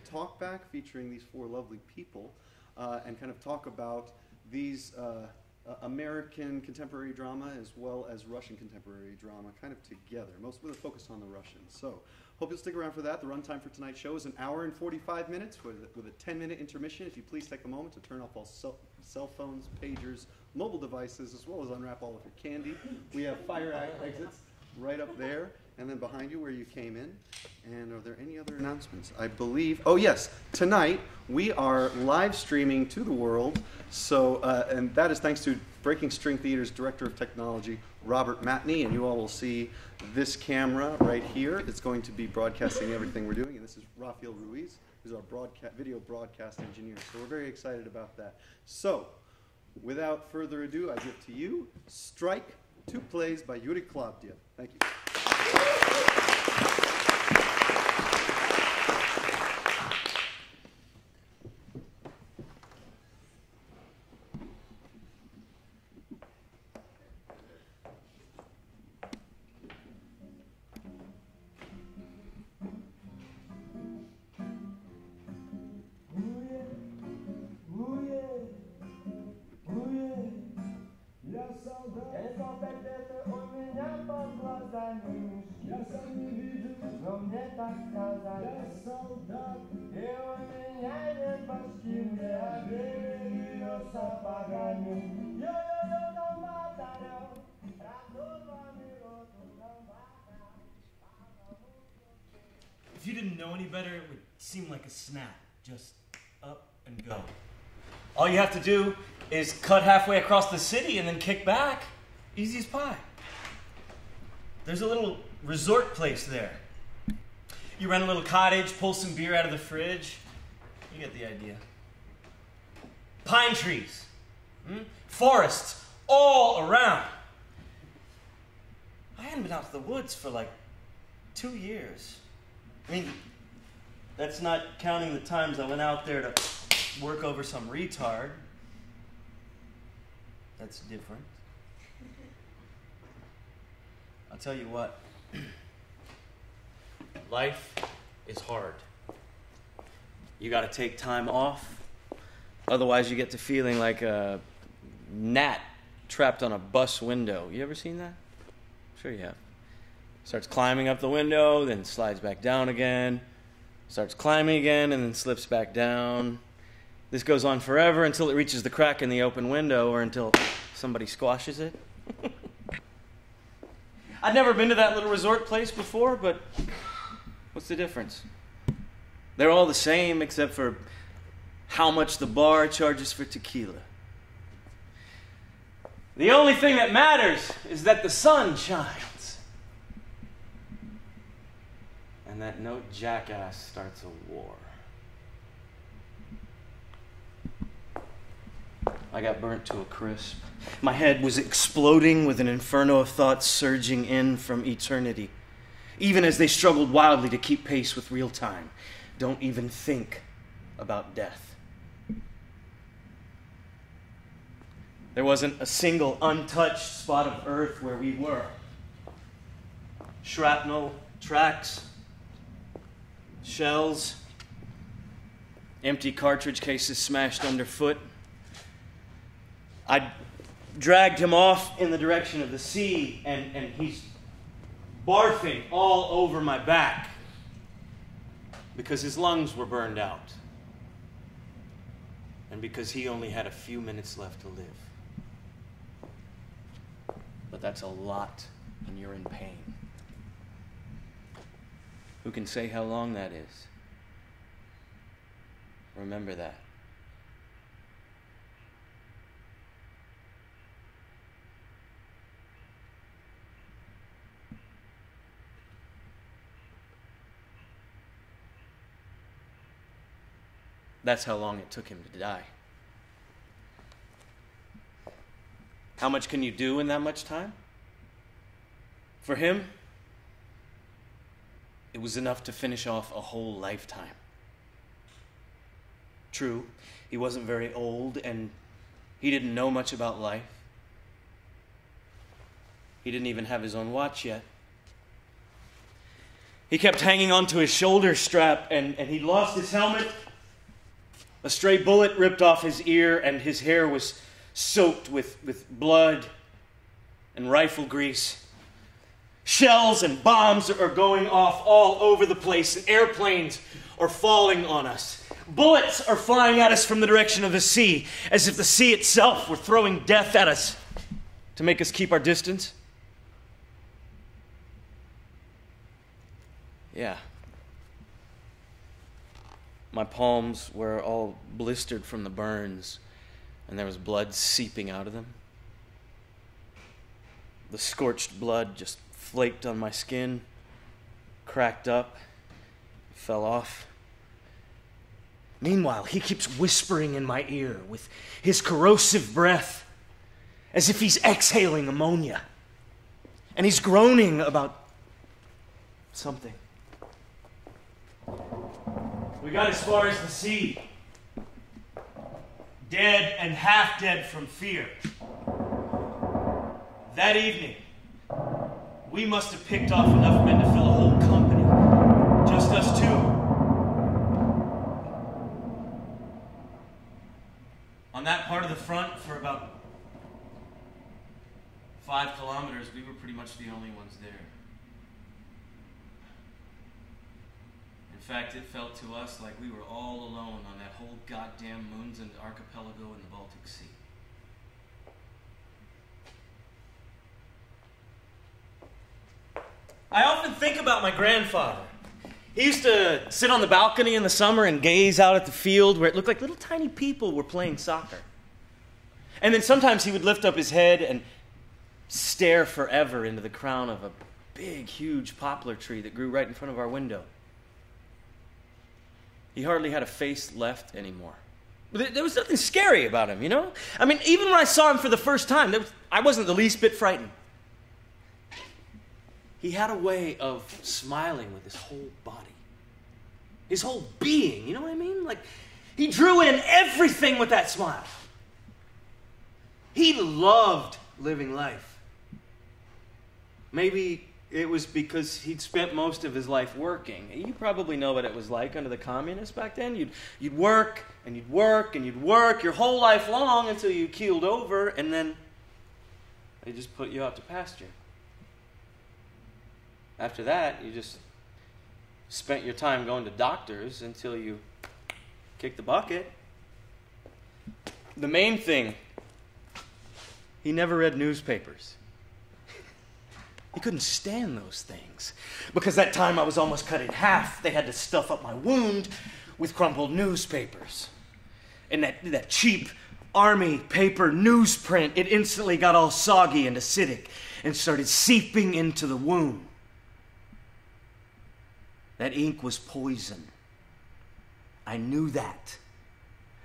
talk back featuring these four lovely people and kind of talk about these American contemporary drama as well as Russian contemporary drama kind of together, most with a focus on the Russians. So hope you'll stick around for that. The runtime for tonight's show is 1 hour and 45 minutes with a 10-minute intermission. If you please take a moment to turn off all cell phones, pagers, mobile devices, as well as unwrap all of your candy. We have fire exits right up there, and then behind you where you came in. And are there any other announcements? I believe, oh yes, tonight we are live streaming to the world. So, and that is thanks to Breaking String Theater's Director of Technology, Robert Matney, and you all will see this camera right here. It's going to be broadcasting everything we're doing, and this is Rafael Ruiz, who's our video broadcast engineer. So we're very excited about that. So, without further ado, I give to you Strike, 2 plays by Yury Klavdiev. Thank you. If you didn't know any better, it would seem like a snap. Just up and go. All you have to do is cut halfway across the city and then kick back. Easy as pie. There's a little resort place there. You rent a little cottage, pull some beer out of the fridge. You get the idea. Pine trees. Forests all around. I hadn't been out to the woods for like 2 years. I mean, that's not counting the times I went out there to work over some retard. That's different. I'll tell you what. Life is hard. You gotta take time off. Otherwise you get to feeling like a gnat trapped on a bus window. You ever seen that? Sure you have. Starts climbing up the window, then slides back down again. Starts climbing again, and then slips back down. This goes on forever until it reaches the crack in the open window or until somebody squashes it. I'd never been to that little resort place before, but what's the difference? They're all the same except for how much the bar charges for tequila. The only thing that matters is that the sun shines. And that no jackass starts a war. I got burnt to a crisp. My head was exploding with an inferno of thoughts surging in from eternity, even as they struggled wildly to keep pace with real time. Don't even think about death. There wasn't a single untouched spot of earth where we were. Shrapnel, tracks, shells, empty cartridge cases smashed underfoot. I dragged him off in the direction of the sea, and he's barfing all over my back because his lungs were burned out and because he only had a few minutes left to live. But that's a lot when you're in pain. Who can say how long that is? Remember that. That's how long it took him to die. How much can you do in that much time? For him, it was enough to finish off a whole lifetime. True, he wasn't very old and he didn't know much about life. He didn't even have his own watch yet. He kept hanging onto his shoulder strap, and he lost his helmet. A stray bullet ripped off his ear, and his hair was soaked with blood and rifle grease. Shells and bombs are going off all over the place. Airplanes are falling on us. Bullets are flying at us from the direction of the sea, as if the sea itself were throwing death at us to make us keep our distance. Yeah. My palms were all blistered from the burns, and there was blood seeping out of them. The scorched blood just flaked on my skin, cracked up, fell off. Meanwhile, he keeps whispering in my ear with his corrosive breath, as if he's exhaling ammonia. And he's groaning about something. We got as far as the sea, dead and half dead from fear. That evening, we must have picked off enough men to fill a whole company, just us two. On that part of the front, for about 5 kilometers, we were pretty much the only ones there. In fact, it felt to us like we were all alone on that whole goddamn Moonsund archipelago in the Baltic Sea. I often think about my grandfather. He used to sit on the balcony in the summer and gaze out at the field where it looked like little tiny people were playing soccer. And then sometimes he would lift up his head and stare forever into the crown of a big, huge poplar tree that grew right in front of our window. He hardly had a face left anymore. But there was nothing scary about him, you know? I mean, even when I saw him for the first time, I wasn't the least bit frightened. He had a way of smiling with his whole body. His whole being, you know what I mean? Like, he drew in everything with that smile. He loved living life. Maybe it was because he'd spent most of his life working. You probably know what it was like under the communists back then. You'd work, and you'd work, and you'd work your whole life long until you keeled over, and then they just put you out to pasture. After that, you just spent your time going to doctors until you kicked the bucket. The main thing, he never read newspapers. He couldn't stand those things. Because that time I was almost cut in half, they had to stuff up my wound with crumpled newspapers. And that cheap army paper newsprint, it instantly got all soggy and acidic and started seeping into the wound. That ink was poison. I knew that.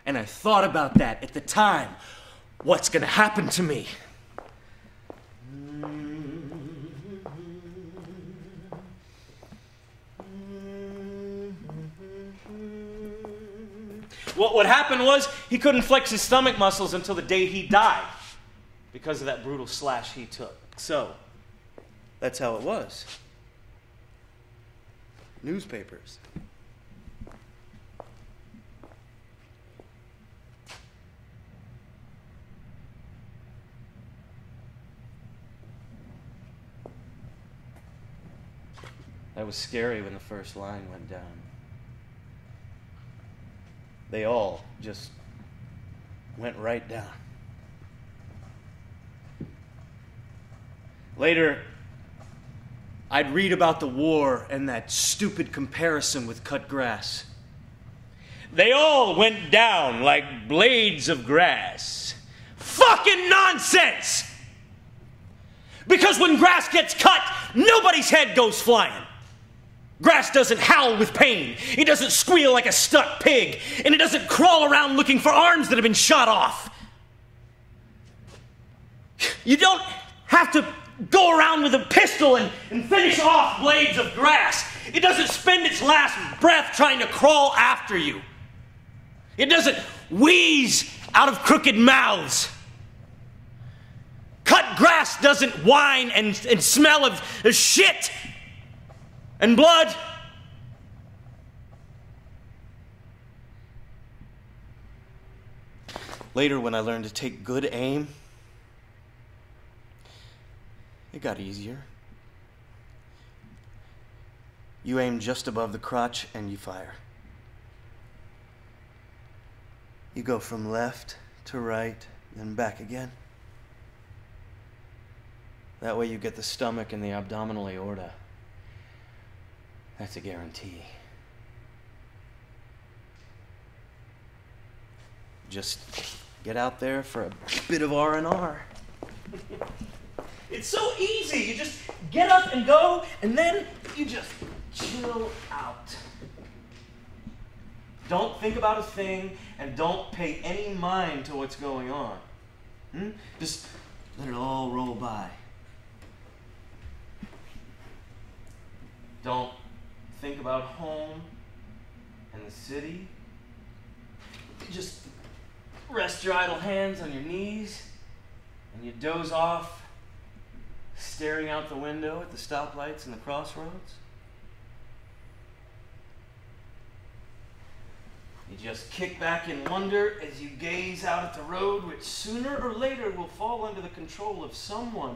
And I thought about that at the time. What's going to happen to me? What happened was he couldn't flex his stomach muscles until the day he died because of that brutal slash he took. So, that's how it was. Newspapers. That was scary when the first line went down. They all just went right down. Later, I'd read about the war and that stupid comparison with cut grass. They all went down like blades of grass. Fucking nonsense! Because when grass gets cut, nobody's head goes flying. Grass doesn't howl with pain. It doesn't squeal like a stuck pig. And it doesn't crawl around looking for arms that have been shot off. You don't have to go around with a pistol and finish off blades of grass. It doesn't spend its last breath trying to crawl after you. It doesn't wheeze out of crooked mouths. Cut grass doesn't whine and smell of shit and blood. Later, when I learned to take good aim, it got easier. You aim just above the crotch and you fire. You go from left to right, then back again. That way you get the stomach and the abdominal aorta. That's a guarantee. Just get out there for a bit of R&R. It's so easy. You just get up and go, and then you just chill out. Don't think about a thing, and don't pay any mind to what's going on. Just let it all roll by. Don't think about home and the city. Just rest your idle hands on your knees, and you doze off, staring out the window at the stoplights and the crossroads. You just kick back in wonder as you gaze out at the road, which sooner or later will fall under the control of someone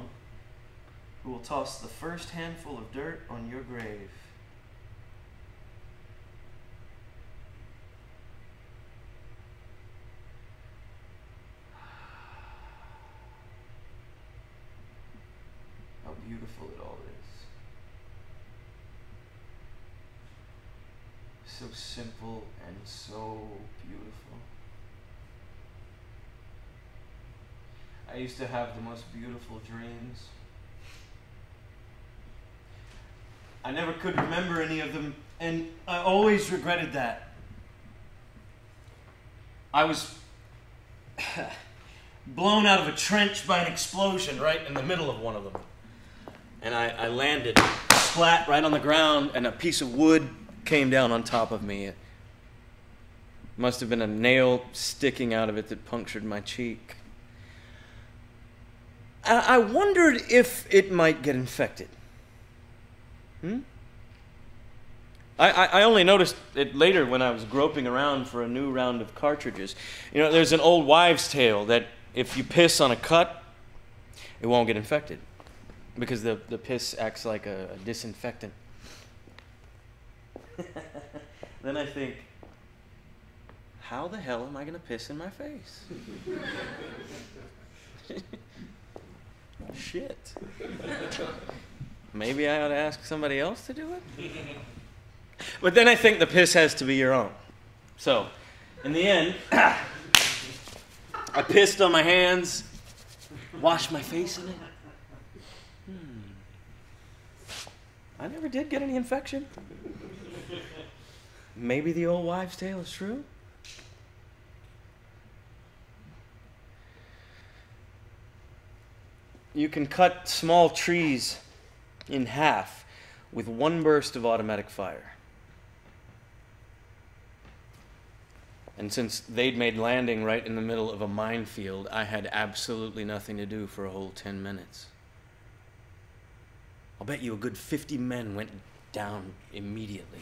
who will toss the first handful of dirt on your grave. How beautiful it all is. So simple and so beautiful. I used to have the most beautiful dreams. I never could remember any of them, and I always regretted that. I was blown out of a trench by an explosion right in the middle of one of them. And I landed flat right on the ground, and a piece of wood came down on top of me. It must have been a nail sticking out of it that punctured my cheek. I wondered if it might get infected. I only noticed it later when I was groping around for a new round of cartridges. You know, there's an old wives' tale that if you piss on a cut, it won't get infected because the piss acts like a disinfectant. Then I think, how the hell am I going to piss in my face? Shit. Maybe I ought to ask somebody else to do it? But then I think the piss has to be your own. So, in the end, I pissed on my hands, washed my face in it. I never did get any infection. Maybe the old wives' tale is true. You can cut small trees in half with one burst of automatic fire. And since they'd made landing right in the middle of a minefield, I had absolutely nothing to do for a whole 10 minutes. I'll bet you a good 50 men went down immediately.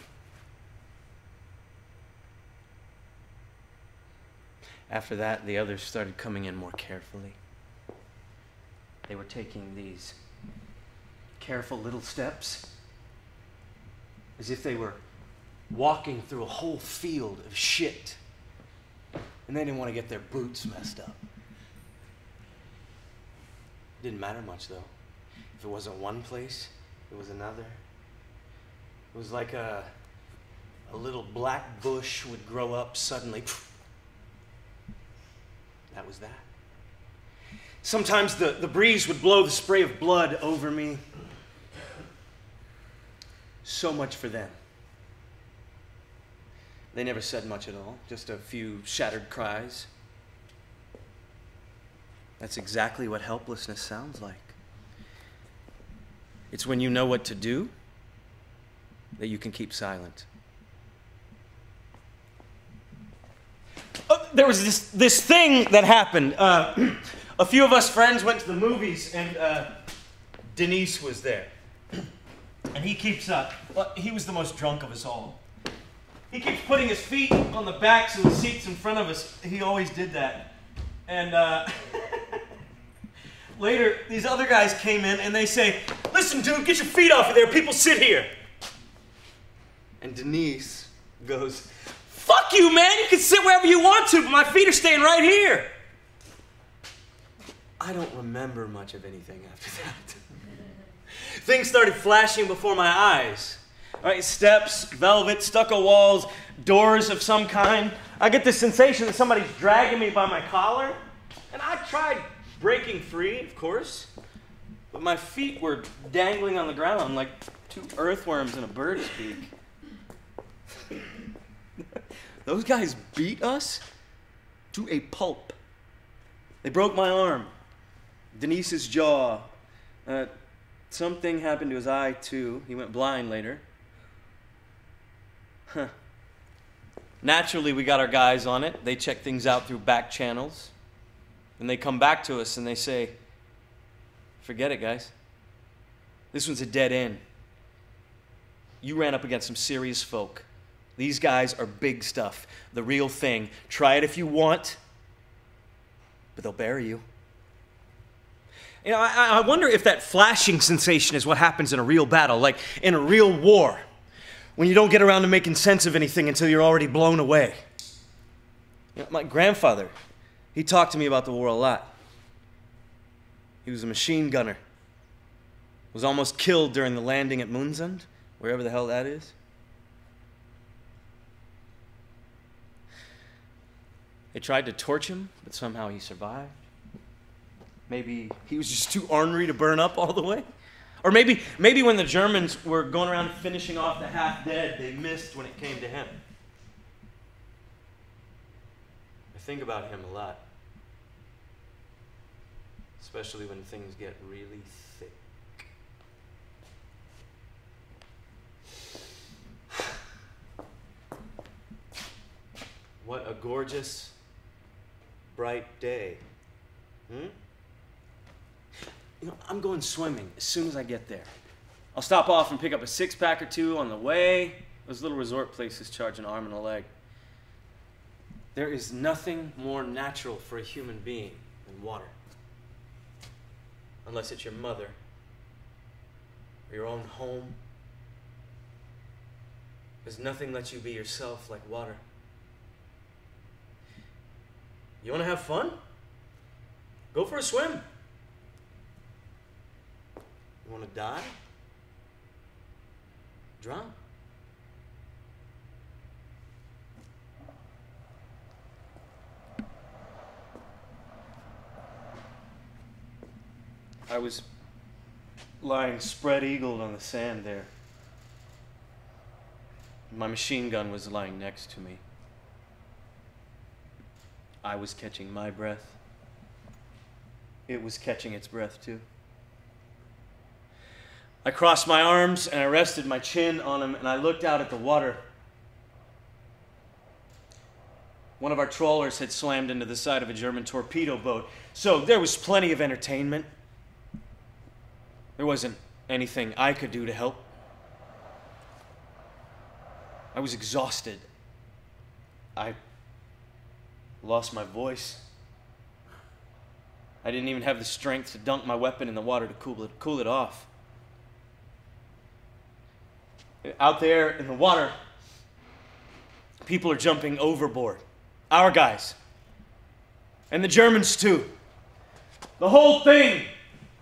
After that, the others started coming in more carefully. They were taking these careful little steps as if they were walking through a whole field of shit. And they didn't want to get their boots messed up. Didn't matter much, though. If it wasn't one place, it was another. It was like a little black bush would grow up suddenly. That was that. Sometimes the breeze would blow the spray of blood over me. So much for them. They never said much at all, just a few shattered cries. That's exactly what helplessness sounds like. It's when you know what to do that you can keep silent. There was this thing that happened. A few of us friends went to the movies, and Denise was there. And he keeps Well, he was the most drunk of us all. He keeps putting his feet on the backs of the seats in front of us. He always did that. And later, these other guys came in and they say, "Listen, dude, get your feet off of there. People sit here." And Denise goes, "Fuck you, man. You can sit wherever you want to, but my feet are staying right here." I don't remember much of anything after that. Things started flashing before my eyes. All right, steps, velvet, stucco walls, doors of some kind. I get this sensation that somebody's dragging me by my collar. And I tried breaking free, of course. But my feet were dangling on the ground like two earthworms in a bird's beak. Those guys beat us to a pulp. They broke my arm, Denise's jaw. Something happened to his eye, too. He went blind later. Huh. Naturally, we got our guys on it. They check things out through back channels. And they come back to us and they say, "Forget it, guys. This one's a dead end. You ran up against some serious folk. These guys are big stuff. The real thing. Try it if you want, but they'll bury you." You know, I wonder if that flashing sensation is what happens in a real battle, like in a real war, when you don't get around to making sense of anything until you're already blown away. You know, my grandfather, he talked to me about the war a lot. He was a machine gunner. Was almost killed during the landing at Munzund, wherever the hell that is. They tried to torch him, but somehow he survived. Maybe he was just too ornery to burn up all the way. Or maybe when the Germans were going around finishing off the half-dead, they missed when it came to him. I think about him a lot. Especially when things get really thick. What a gorgeous, bright day. You know, I'm going swimming as soon as I get there. I'll stop off and pick up a six-pack or two on the way. Those little resort places charge an arm and a leg. There is nothing more natural for a human being than water. Unless it's your mother or your own home. Because nothing lets you be yourself like water. You want to have fun? Go for a swim. You want to die? Drown. I was lying spread-eagled on the sand there. My machine gun was lying next to me. I was catching my breath. It was catching its breath too. I crossed my arms and I rested my chin on them and I looked out at the water. One of our trawlers had slammed into the side of a German torpedo boat, so there was plenty of entertainment. There wasn't anything I could do to help. I was exhausted. I lost my voice. I didn't even have the strength to dunk my weapon in the water to cool it off. Out there in the water, people are jumping overboard. Our guys. And the Germans too. The whole thing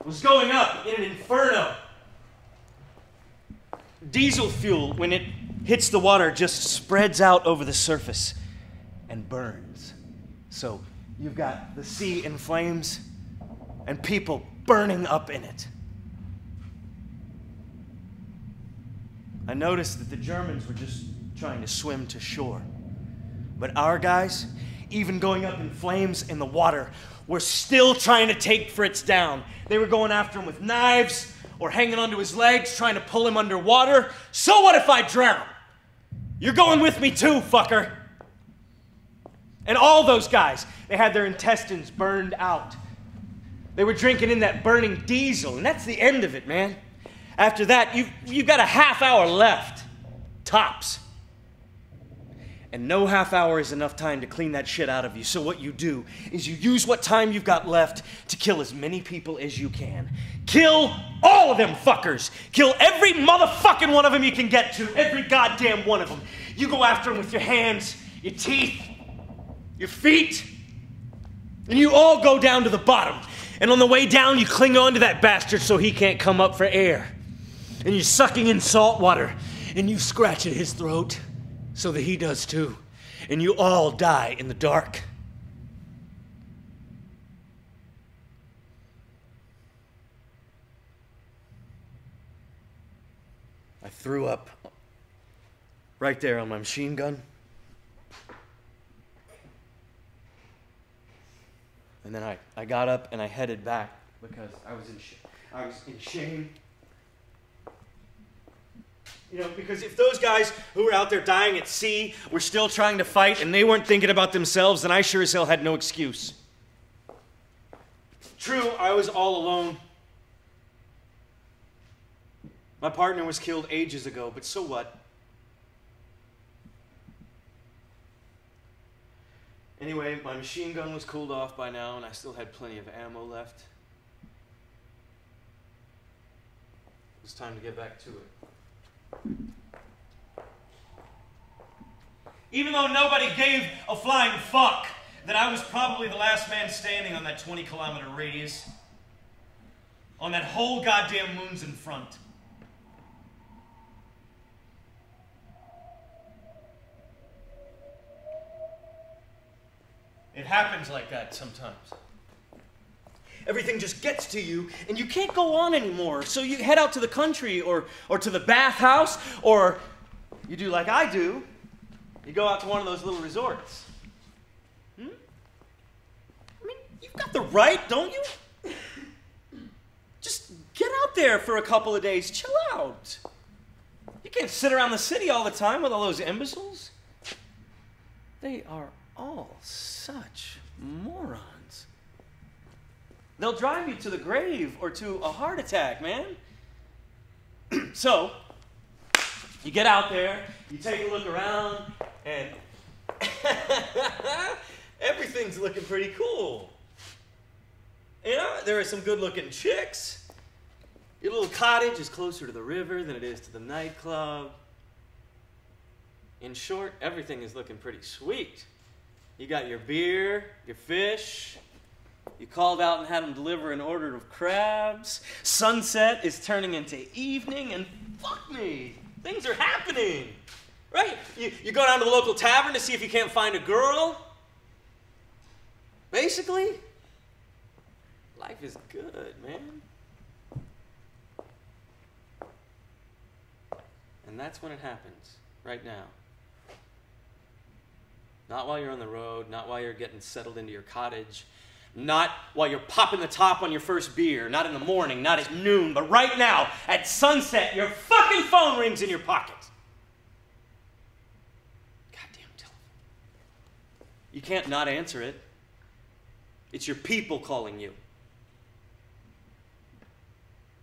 was going up in an inferno. Diesel fuel, when it hits the water, just spreads out over the surface and burns. So you've got the sea in flames and people burning up in it. I noticed that the Germans were just trying to swim to shore. But our guys, even going up in flames in the water, were still trying to take Fritz down. They were going after him with knives or hanging onto his legs, trying to pull him underwater. So what if I drown? You're going with me too, fucker. And all those guys, they had their intestines burned out. They were drinking in that burning diesel, and that's the end of it, man. After that, you've got a half hour left. Tops. And no half hour is enough time to clean that shit out of you. So what you do is you use what time you've got left to kill as many people as you can. Kill all of them fuckers. Kill every motherfucking one of them you can get to. Every goddamn one of them. You go after them with your hands, your teeth, your feet, and you all go down to the bottom. And on the way down, you cling on to that bastard so he can't come up for air. And you're sucking in salt water, and you scratch at his throat so that he does too. And you all die in the dark. I threw up right there on my machine gun. And then I got up and I headed back because I was in shame. You know, because if those guys who were out there dying at sea were still trying to fight and they weren't thinking about themselves, then I sure as hell had no excuse. True, I was all alone. My partner was killed ages ago, but so what? Anyway, my machine gun was cooled off by now, and I still had plenty of ammo left. It was time to get back to it. Even though nobody gave a flying fuck that I was probably the last man standing on that 20-kilometer radius, on that whole goddamn moon's in front. It happens like that sometimes. Everything just gets to you, and you can't go on anymore. So you head out to the country, or to the bathhouse, or you do like I do. You go out to one of those little resorts. I mean, you've got the right, don't you? Just get out there for a couple of days. Chill out. You can't sit around the city all the time with all those imbeciles. They are all such morons. They'll drive you to the grave or to a heart attack, man. So, you get out there, you take a look around, and everything's looking pretty cool. You know, there are some good-looking chicks. Your little cottage is closer to the river than it is to the nightclub. In short, everything is looking pretty sweet. You got your beer, your fish. You called out and had them deliver an order of crabs. Sunset is turning into evening, and fuck me, things are happening. Right? You go down to the local tavern to see if you can't find a girl. Basically, life is good, man. And that's when it happens, right now. Not while you're on the road, not while you're getting settled into your cottage, not while you're popping the top on your first beer, not in the morning, not at noon, but right now, at sunset, your fucking phone rings in your pocket. Goddamn telephone. You can't not answer it. It's your people calling you.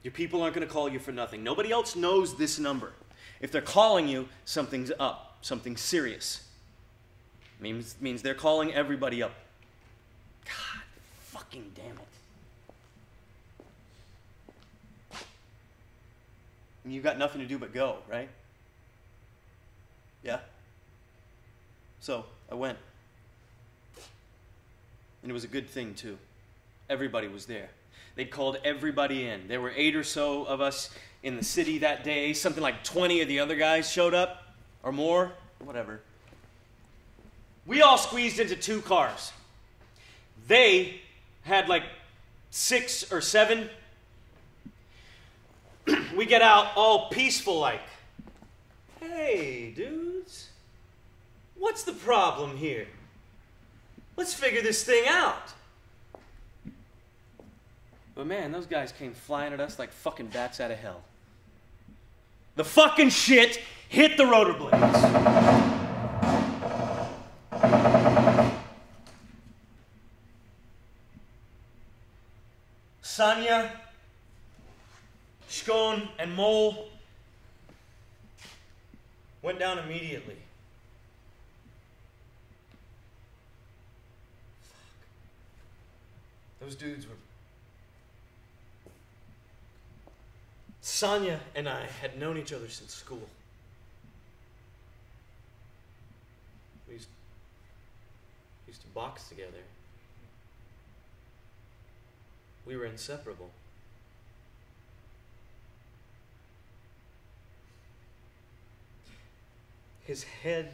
Your people aren't going to call you for nothing. Nobody else knows this number. If they're calling you, something's up, something serious. Means they're calling everybody up. God fucking damn it. And you've got nothing to do but go, right? Yeah? So, I went. And it was a good thing, too. Everybody was there. They'd called everybody in. There were 8 or so of us in the city that day. Something like 20 of the other guys showed up, or more, whatever. We all squeezed into 2 cars. They had like 6 or 7. We get out all peaceful like, hey, dudes, what's the problem here? Let's figure this thing out. But man, those guys came flying at us like fucking bats out of hell. The fucking shit hit the rotor blades. Sonia, Shkon and Mole went down immediately. Fuck. Those dudes were... Sonia and I had known each other since school. We used to box together. We were inseparable. His head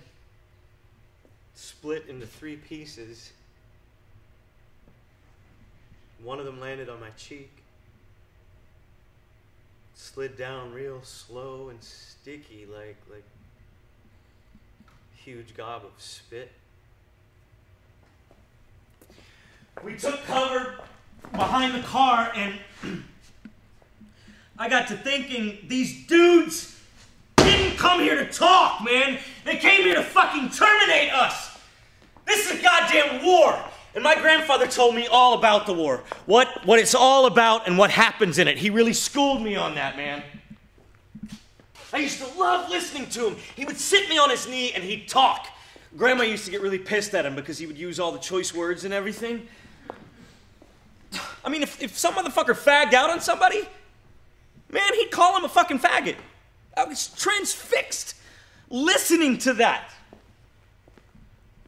split into 3 pieces. One of them landed on my cheek. Slid down real slow and sticky like huge gob of spit. We took cover behind the car and I got to thinking, these dudes didn't come here to talk, man. They came here to fucking terminate us. This is a goddamn war. And my grandfather told me all about the war. What it's all about and what happens in it. He really schooled me on that, man. I used to love listening to him. He would sit me on his knee and he'd talk. Grandma used to get really pissed at him because he would use all the choice words and everything. I mean, if some motherfucker fagged out on somebody, man, he'd call him a fucking faggot. I was transfixed listening to that.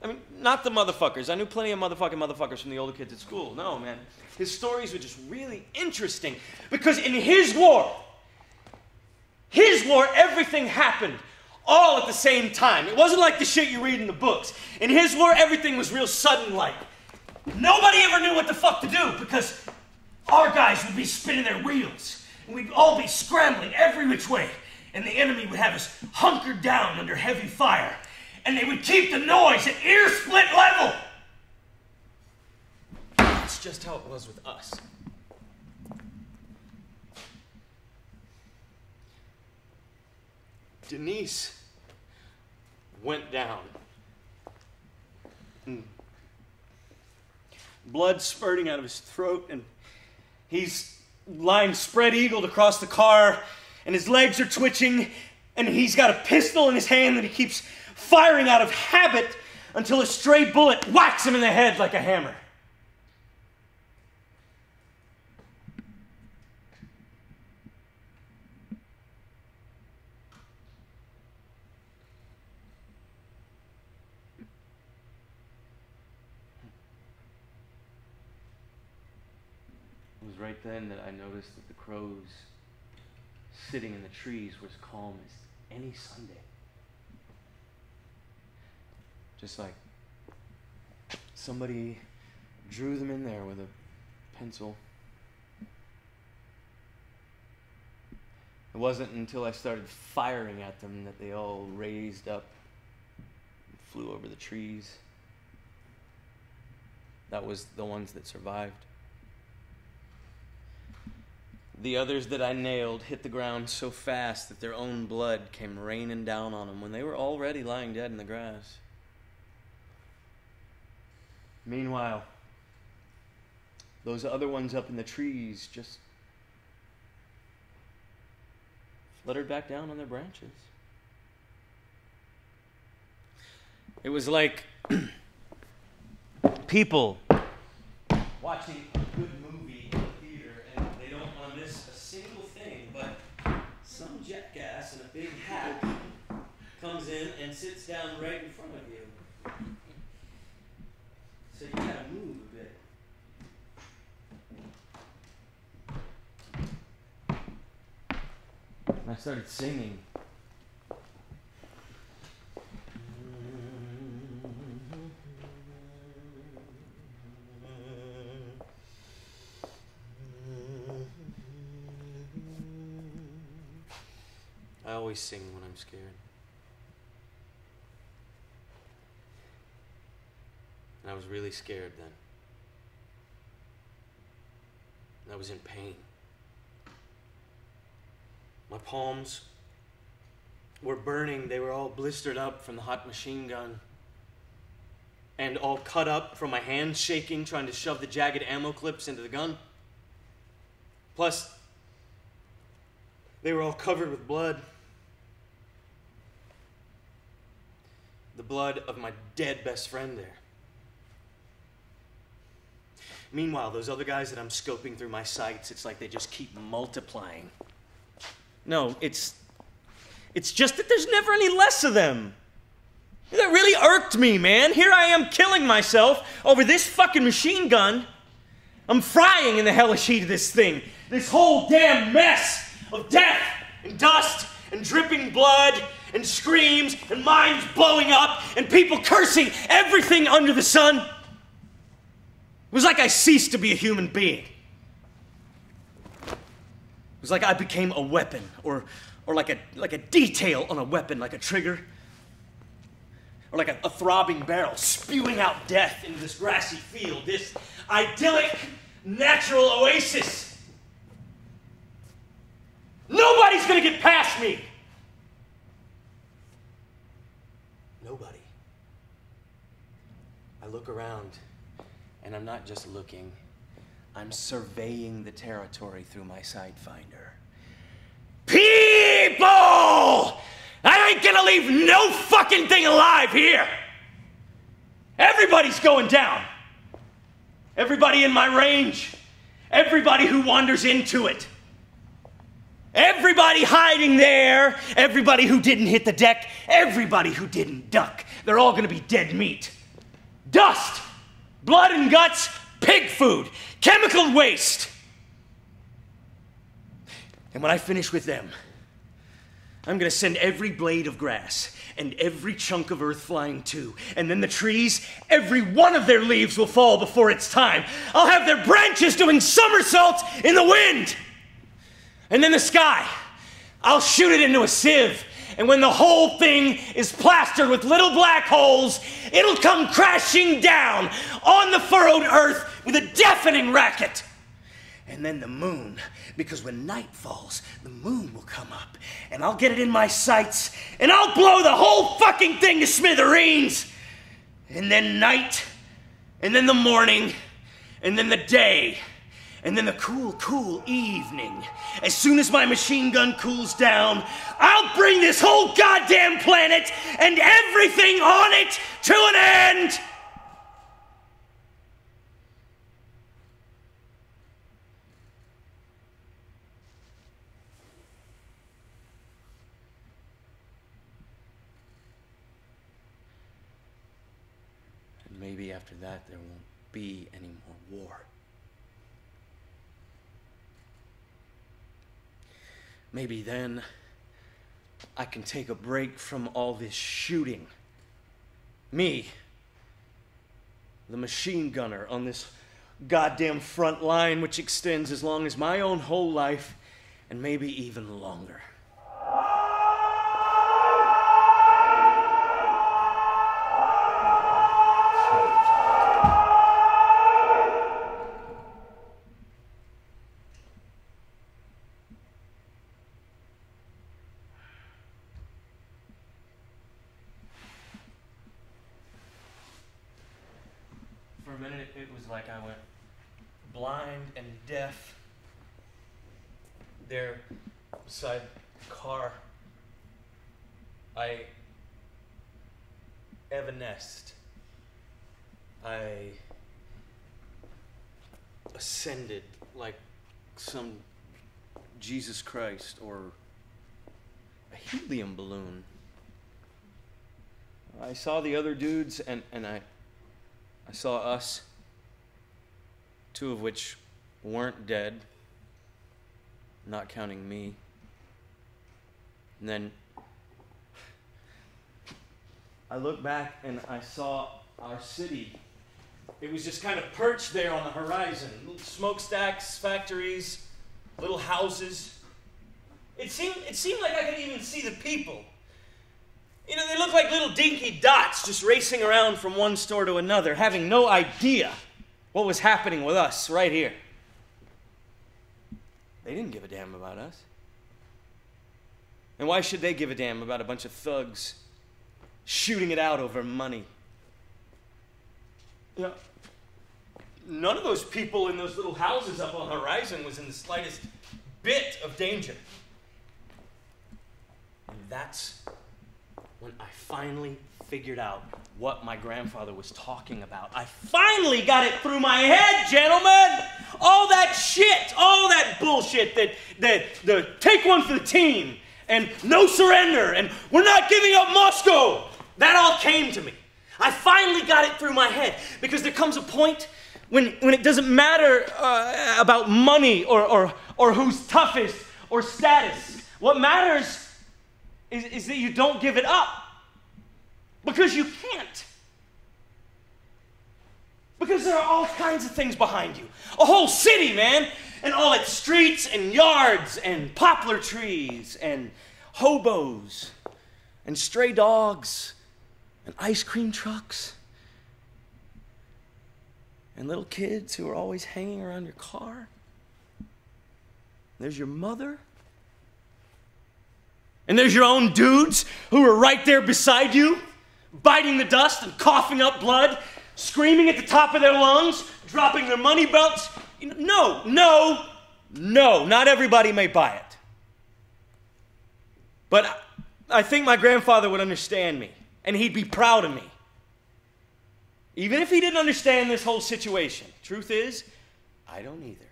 I mean, not the motherfuckers. I knew plenty of motherfuckers from the older kids at school. No, man. His stories were just really interesting because in his war, everything happened all at the same time. It wasn't like the shit you read in the books. In his war, everything was real sudden-like. Nobody ever knew what the fuck to do because our guys would be spinning their wheels and we'd all be scrambling every which way and the enemy would have us hunkered down under heavy fire and they would keep the noise at ear split level. That's just how it was with us. Denise went down. Blood spurting out of his throat, and he's lying spread-eagled across the car, and his legs are twitching, and he's got a pistol in his hand that he keeps firing out of habit until a stray bullet whacks him in the head like a hammer. It was right then that I noticed that the crows sitting in the trees were as calm as any Sunday. Just like somebody drew them in there with a pencil. It wasn't until I started firing at them that they all raised up and flew over the trees. That was the ones that survived. The others that I nailed hit the ground so fast that their own blood came raining down on them when they were already lying dead in the grass. Meanwhile, those other ones up in the trees just fluttered back down on their branches. It was like people watching a good movie in the theater and they don't want to miss a single thing, but some jackass in a big hat comes in and sits down right in front of you. So you gotta move a bit. And I started singing. I always sing when I'm scared. And I was really scared then. And I was in pain. My palms were burning. They were all blistered up from the hot machine gun. And all cut up from my hands shaking, trying to shove the jagged ammo clips into the gun. Plus, They were all covered with blood. The blood of my dead best friend there. Meanwhile, those other guys that I'm scoping through my sights, it's like they just keep multiplying. No, it's just that there's never any less of them. That really irked me, man. Here I am killing myself over this fucking machine gun. I'm frying in the hellish heat of this thing. This whole damn mess of death and dust and dripping blood and screams and minds blowing up and people cursing everything under the sun. It was like I ceased to be a human being. It was like I became a weapon, or like a detail on a weapon, like a trigger, or like a throbbing barrel spewing out death into this grassy field, this idyllic natural oasis. Nobody's gonna get past me. Nobody. I look around, and I'm not just looking, I'm surveying the territory through my sight finder. People! I ain't gonna leave no fucking thing alive here! Everybody's going down. Everybody in my range. Everybody who wanders into it. Everybody hiding there. Everybody who didn't hit the deck. Everybody who didn't duck. They're all gonna be dead meat. Dust! Blood and guts, pig food, chemical waste. And when I finish with them, I'm gonna send every blade of grass and every chunk of earth flying too. And then the trees, every one of their leaves will fall before it's time. I'll have their branches doing somersaults in the wind. And then the sky, I'll shoot it into a sieve. And when the whole thing is plastered with little black holes, it'll come crashing down on the furrowed earth with a deafening racket. And then the moon, because when night falls, the moon will come up, and I'll get it in my sights, and I'll blow the whole fucking thing to smithereens. And then night, and then the morning, and then the day, and then the cool, cool evening. As soon as my machine gun cools down, I'll bring this whole goddamn planet and everything on it to an end! And maybe after that there won't be any more war. Maybe then I can take a break from all this shooting. Me, the machine gunner on this goddamn front line, which extends as long as my own whole life and maybe even longer. For a minute, it was like I went blind and deaf there beside the car. I evanesced. I ascended like some Jesus Christ or a helium balloon. I saw the other dudes and I saw us, two of which weren't dead, not counting me. And then I looked back and I saw our city. It was just kind of perched there on the horizon. Little smokestacks, factories, little houses. It seemed like I could even see the people. You know, they look like little dinky dots just racing around from one store to another, having no idea what was happening with us right here. They didn't give a damn about us. And why should they give a damn about a bunch of thugs shooting it out over money? You know, none of those people in those little houses up on the horizon was in the slightest bit of danger. that's when I finally figured out what my grandfather was talking about. I finally got it through my head, gentlemen! All that shit, all that bullshit that take one for the team, and no surrender, and we're not giving up Moscow, that all came to me. I finally got it through my head, because there comes a point when it doesn't matter about money or who's toughest or status. What matters is that you don't give it up. Because you can't. Because there are all kinds of things behind you. A whole city, man. And all its streets and yards and poplar trees and hobos and stray dogs and ice cream trucks and little kids who are always hanging around your car. There's your mother. And there's your own dudes who are right there beside you, biting the dust and coughing up blood, screaming at the top of their lungs, dropping their money belts. No, not everybody may buy it. But I think my grandfather would understand me, and he'd be proud of me. Even if he didn't understand this whole situation. Truth is, I don't either.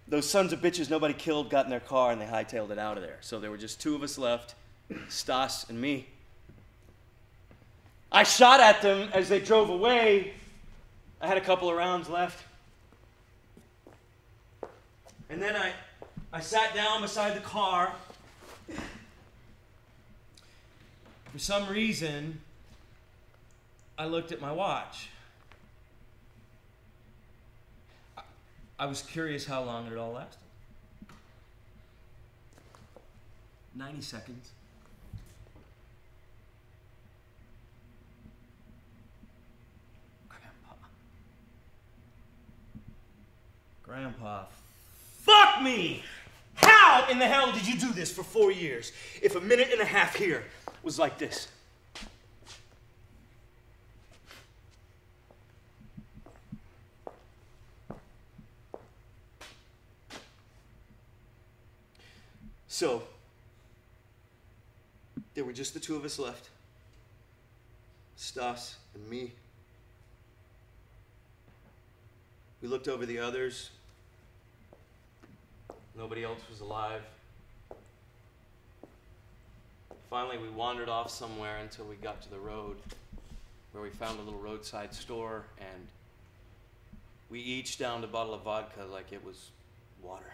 Those sons of bitches nobody killed got in their car and they hightailed it out of there. So there were just two of us left, Stas and me. I shot at them as they drove away. I had a couple of rounds left. And then I sat down beside the car. For some reason, I looked at my watch. I was curious how long it all lasted. 90 seconds. Grandpa, fuck me! How in the hell did you do this for 4 years if a minute and a half here was like this? So, there were just the two of us left. Stas and me. We looked over the others. Nobody else was alive. Finally, we wandered off somewhere until we got to the road, where we found a little roadside store, and we each downed a bottle of vodka like it was water.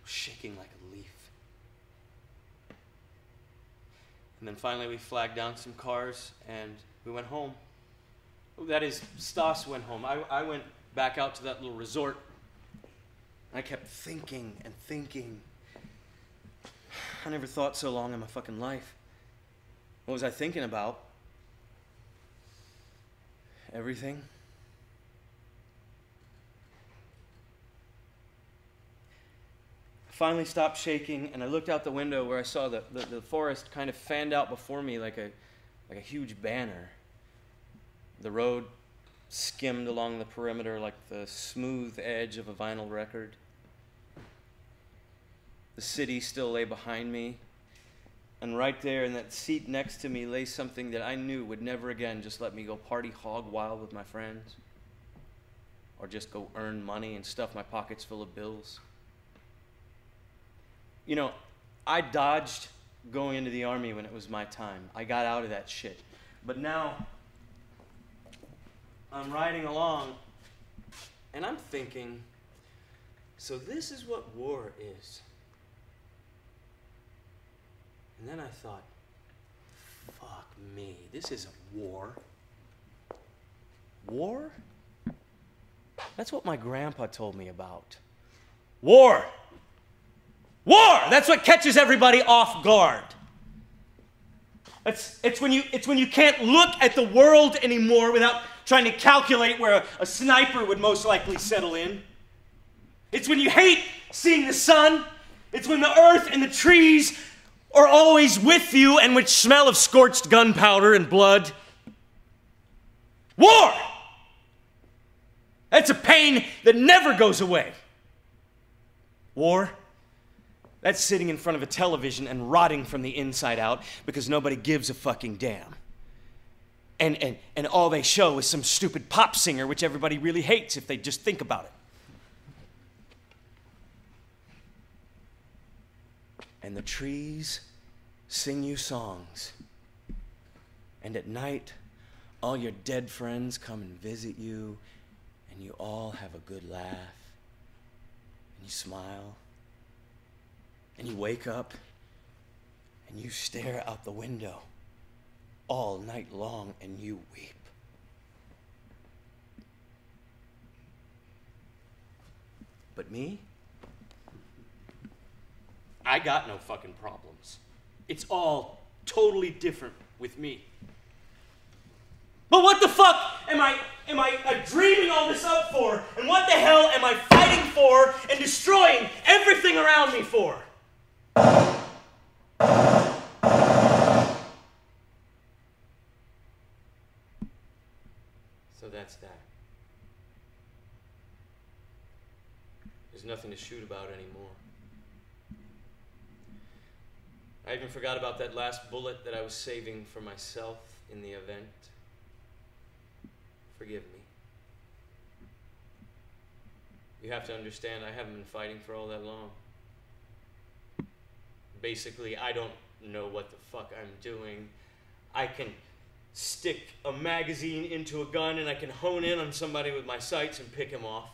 Shaking like a leaf. And then finally we flagged down some cars and we went home. That is, Stas went home. I went back out to that little resort. I kept thinking and thinking. I never thought so long in my fucking life. What was I thinking about? Everything. Finally stopped shaking, and I looked out the window where I saw the forest kind of fanned out before me like a huge banner. The road skimmed along the perimeter like the smooth edge of a vinyl record. The city still lay behind me, and right there in that seat next to me lay something that I knew would never again just let me go party hog wild with my friends, or just go earn money and stuff my pockets full of bills. You know, I dodged going into the army when it was my time. I got out of that shit. But now, I'm riding along, and I'm thinking, so this is what war is. And then I thought, fuck me, this isn't war. War? That's what my grandpa told me about. War! War! That's what catches everybody off guard. It's when you can't look at the world anymore without trying to calculate where a sniper would most likely settle in. It's when you hate seeing the sun. It's when the earth and the trees are always with you and which smell of scorched gunpowder and blood. War! That's a pain that never goes away. War? That's sitting in front of a television and rotting from the inside out because nobody gives a fucking damn. And all they show is some stupid pop singer which everybody really hates if they just think about it. And the trees sing you songs. And at night, all your dead friends come and visit you, and you all have a good laugh, and you smile, and you wake up, and you stare out the window all night long, and you weep. But me? I got no fucking problems. It's all totally different with me. But what the fuck am I dreaming all this up for? And what the hell am I fighting for and destroying everything around me for? So that's that. There's nothing to shoot about anymore. I even forgot about that last bullet that I was saving for myself in the event. Forgive me. You have to understand, I haven't been fighting for all that long. Basically, I don't know what the fuck I'm doing. I can stick a magazine into a gun and I can hone in on somebody with my sights and pick him off.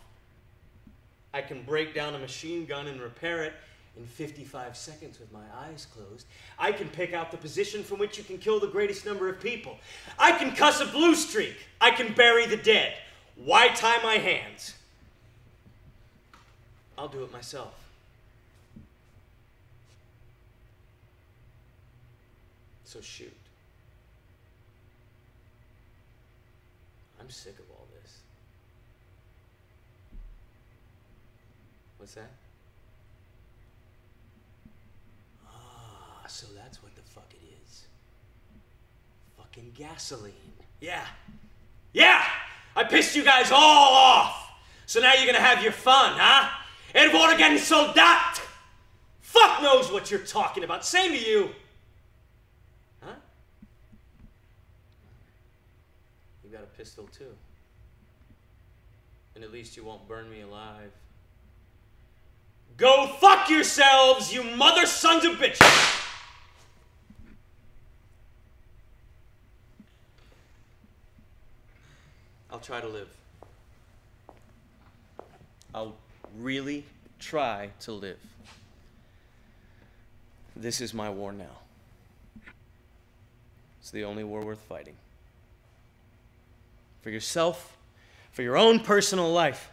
I can break down a machine gun and repair it in 55 seconds with my eyes closed. I can pick out the position from which you can kill the greatest number of people. I can cuss a blue streak. I can bury the dead. Why tie my hands? I'll do it myself. So shoot. I'm sick of all this. What's that? So that's what the fuck it is. Fucking gasoline. Yeah. Yeah! I pissed you guys all off! So now you're gonna have your fun, huh? Er vore en soldat! Fuck knows what you're talking about. Same to you. Huh? You got a pistol too. And at least you won't burn me alive. Go fuck yourselves, you mother sons of bitches! I'll try to live. I'll really try to live. This is my war now. It's the only war worth fighting. For yourself, for your own personal life.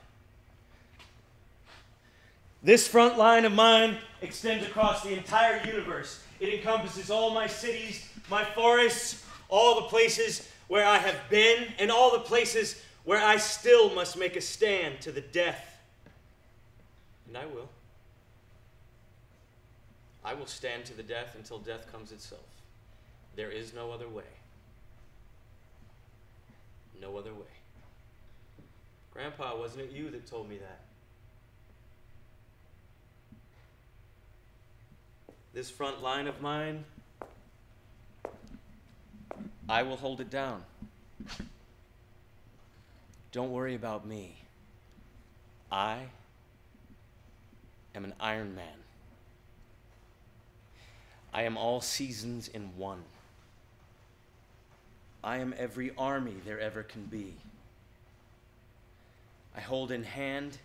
This front line of mine extends across the entire universe. It encompasses all my cities, my forests, all the places where I have been, and all the places where I still must make a stand to the death. And I will. I will stand to the death until death comes itself. There is no other way. No other way. Grandpa, wasn't it you that told me that? This front line of mine, I will hold it down. Don't worry about me. I am an Iron Man. I am all seasons in one. I am every army there ever can be. I hold in hand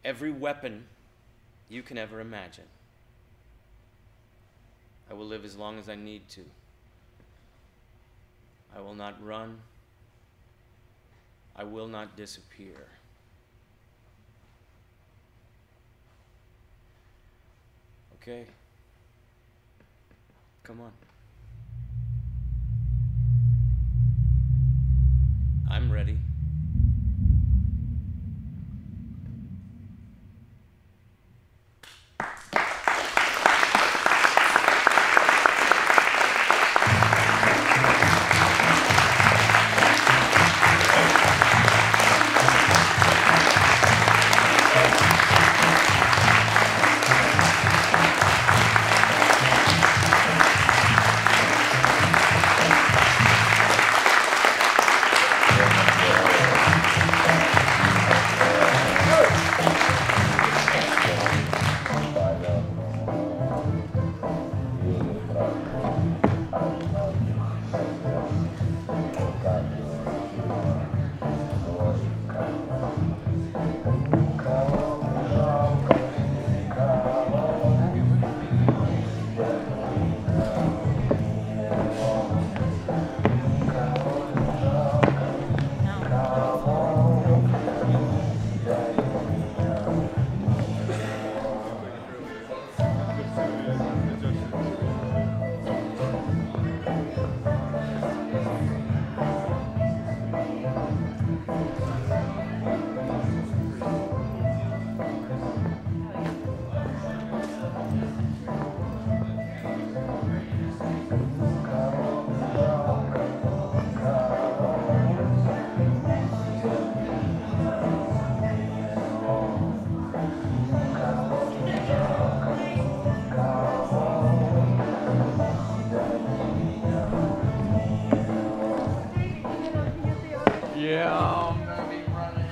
every weapon you can ever imagine. I will live as long as I need to. I will not run. I will not disappear. Okay. Come on. I'm ready. Yeah, I'm gonna be running.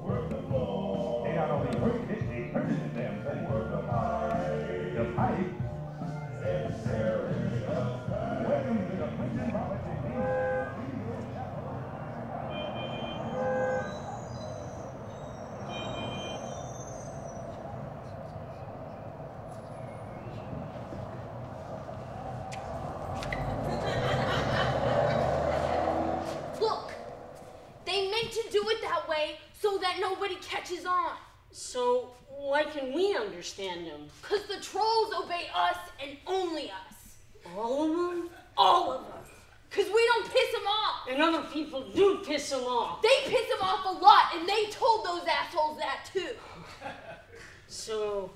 They not only worked it, they turned it to damn thing. The pipe. Welcome to the Freedman Look, they meant to do it that way so that nobody catches on. So, why can we understand them? Because the trolls obey us and only us. All of them? All of them. Because we don't piss them off. And other people do piss them off. They piss them off a lot, and they told those assholes that too. So,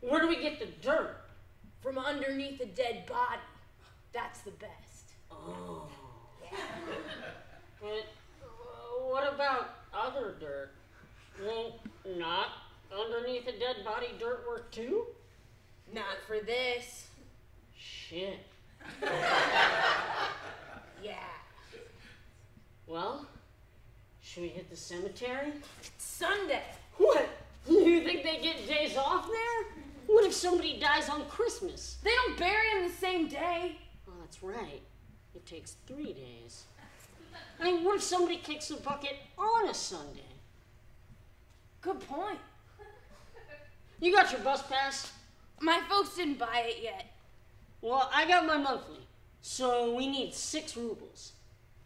where do we get the dirt? From underneath a dead body. That's the best. Oh. Yeah. But what about other dirt? Won't not underneath a dead body dirt work too? Not for this. Shit. Yeah. Well, should we hit the cemetery? It's Sunday. What? You think they get days off there? What if somebody dies on Christmas? They don't bury him the same day. Oh, that's right. It takes 3 days. I mean, what if somebody kicks a bucket on a Sunday? Good point. You got your bus pass? My folks didn't buy it yet. Well, I got my monthly. So we need 6 rubles.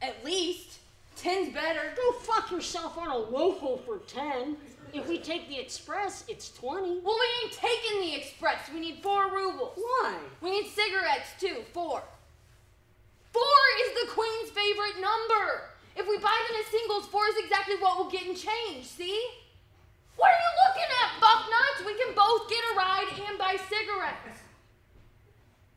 At least. 10's better. Go fuck yourself on a local for 10. If we take the express, it's 20. Well, we ain't taking the express. We need 4 rubles. Why? We need cigarettes too. 4. 4 is the Queen's favorite number. If we buy them as singles, 4 is exactly what we'll get in change, see? What are you looking at, bucknuts? We can both get a ride and buy cigarettes.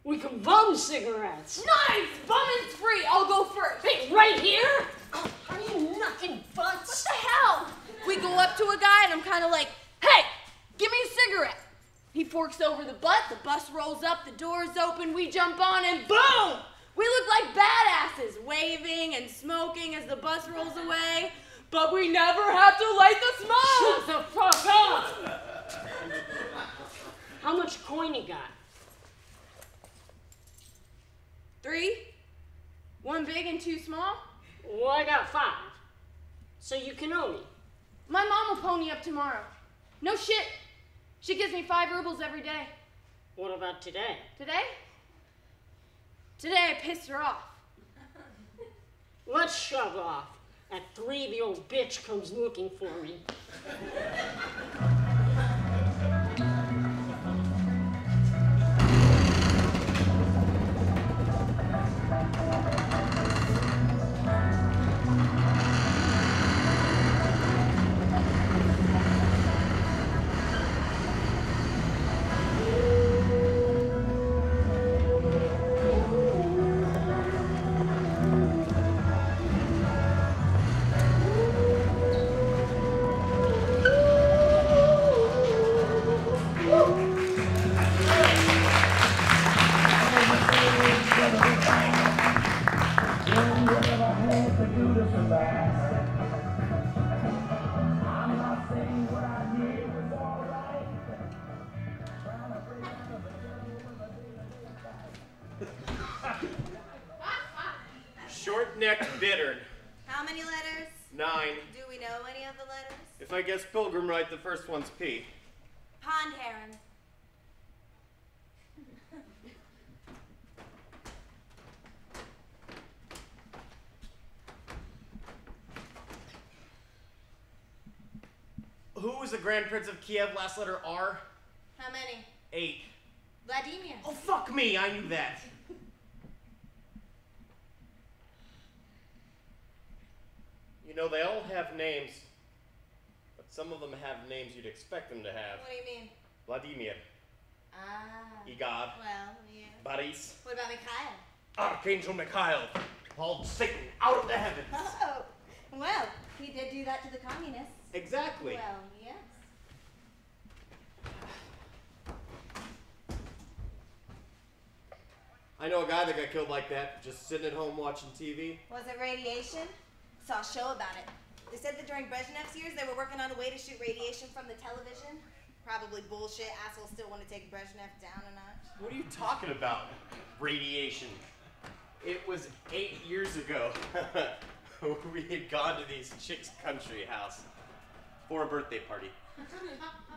We can bum cigarettes. Nice! Bumming's free. I'll go first. Hey, right here? Are you knocking butts? What the hell? We go up to a guy and I'm kind of like, hey, give me a cigarette. He forks over the butt, the bus rolls up, the doors open, we jump on and boom! We look like badasses, waving and smoking as the bus rolls away, but we never have to light the smoke! Shut the fuck up! How much coin you got? 3? 1 big and 2 small? Well, I got 5. So you can owe me. My mom will pony up tomorrow. No shit. She gives me 5 rubles every day. What about today? Today? Today I pissed her off. Let's shove off. At 3, the old bitch comes looking for me. Short-necked bittern. How many letters? 9. Do we know any of the letters? If I guess Pilgrim right, the first one's P. Pond heron. Who was the Grand Prince of Kiev, last letter R? How many? 8. Vladimir. Oh, fuck me, I knew that. You know, they all have names, but some of them have names you'd expect them to have. What do you mean? Vladimir, Ah. Igor, Well, yeah. Boris, What about Mikhail? Archangel Mikhail, called Satan out of the heavens. Oh, well, he did do that to the communists. Exactly. Well, yes. I know a guy that got killed like that, just sitting at home watching TV. Was it radiation? Saw a show about it. They said that during Brezhnev's years, they were working on a way to shoot radiation from the television. Probably bullshit. Assholes still want to take Brezhnev down a notch. What are you talking about? Radiation. It was 8 years ago. We had gone to these chicks' country house for a birthday party.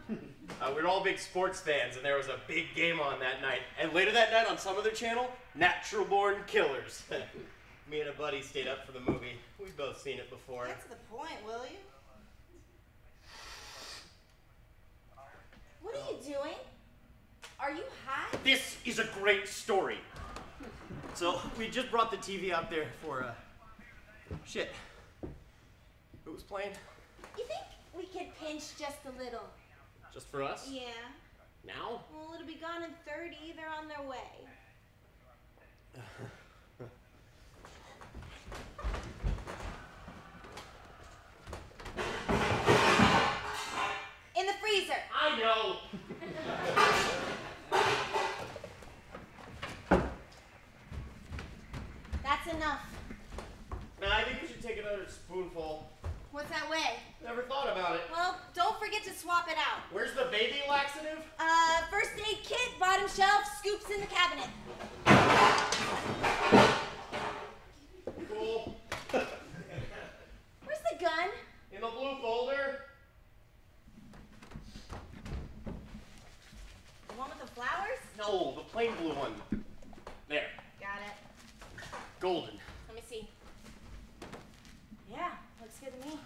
We were all big sports fans, and there was a big game on that night. And later that night on some other channel, Natural Born Killers. Me and a buddy stayed up for the movie. We've both seen it before. Get to the point, will you? What are you doing? Are you high? This is a great story. So, we just brought the TV out there for, shit. Who was playing? You think we could pinch just a little? Just for us? Yeah. Now? Well, it'll be gone in 30. They're on their way. In the freezer. I know. That's enough. Now, I think we should take another spoonful. What's that weigh? Never thought about it. Well, don't forget to swap it out. Where's the baby laxative? First aid kit, bottom shelf, scoops in the cabinet. Cool. Where's the gun? In the blue folder. The one with the flowers? No, the plain blue one. There. Got it. Golden. Let me see. Yeah, looks good to me.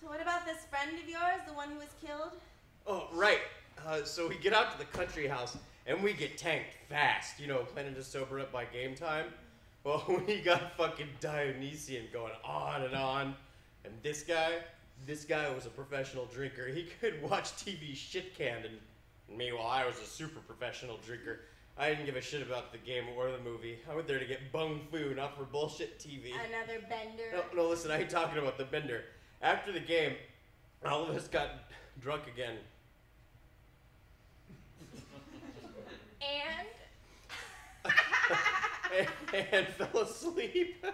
So what about this friend of yours, the one who was killed? Oh, right. So we get out to the country house, and we get tanked fast, you know, planning to sober up by game time. Well, we got fucking Dionysian going on. And this guy was a professional drinker. He could watch TV shit-canned, and meanwhile, I was a super professional drinker. I didn't give a shit about the game or the movie. I went there to get bung fu, not for bullshit TV. Another bender. No, listen, I ain't talking about the bender. After the game, all of us got drunk again. And fell asleep.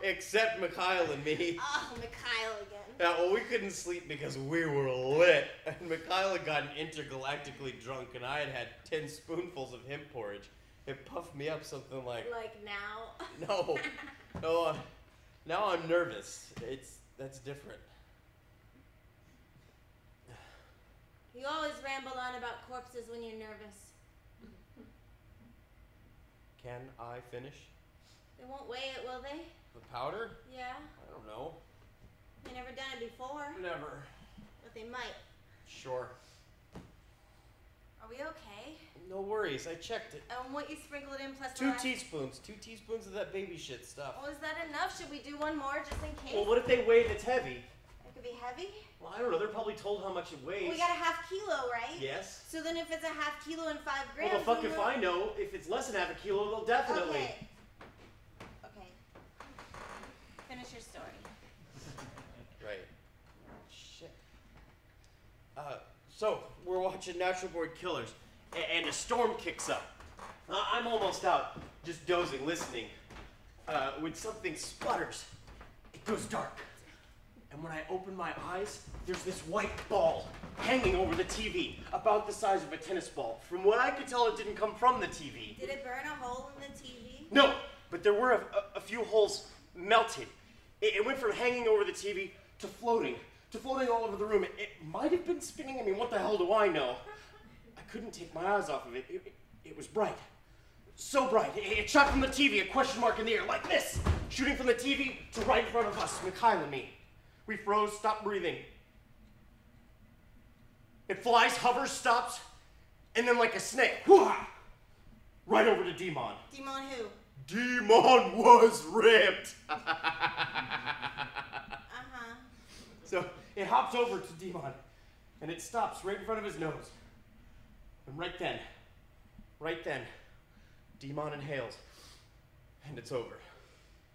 Except Mikhail and me. Oh, Mikhail again. Yeah, well, we couldn't sleep because we were lit. And Mikhail had gotten intergalactically drunk, and I had had 10 spoonfuls of hemp porridge. It puffed me up something like... Like now? No, now I'm nervous. That's different. You always ramble on about corpses when you're nervous. Can I finish? They won't weigh it, will they? The powder? Yeah. I don't know. They never done it before. Never. But they might. Sure. Are we okay? No worries, I checked it. What you sprinkle it in plus 2 the rest? teaspoons. 2 teaspoons of that baby shit stuff. Oh, is that enough? Should we do one more just in case? Well, what if they weigh it? It's heavy? It could be heavy? Well, I don't know. They're probably told how much it weighs. We got a ½ kilo, right? Yes. So then if it's a ½ kilo and 5 grams... Well, the fuck if I know. If it's less than ½ kilo, they'll definitely. Okay. Finish your story. Right. Shit. So, we're watching Natural Born Killers, and a storm kicks up. I'm almost out, just dozing, listening, when something sputters. It goes dark. And when I open my eyes, there's this white ball hanging over the TV, about the size of a tennis ball. From what I could tell, it didn't come from the TV. Did it burn a hole in the TV? No, but there were a few holes melted. It went from hanging over the TV to floating all over the room. It might have been spinning. I mean, what the hell do I know? I couldn't take my eyes off of it. It was bright. So bright. It shot from the TV, a question mark in the air, like this. Shooting from the TV to right in front of us, Mikhail and me. We froze, stopped breathing. It flies, hovers, stops, and then like a snake, whoosh, right over to Demon. Demon who? Demon was ripped. So it hops over to Demon, and it stops right in front of his nose. And right then, Demon inhales, and it's over.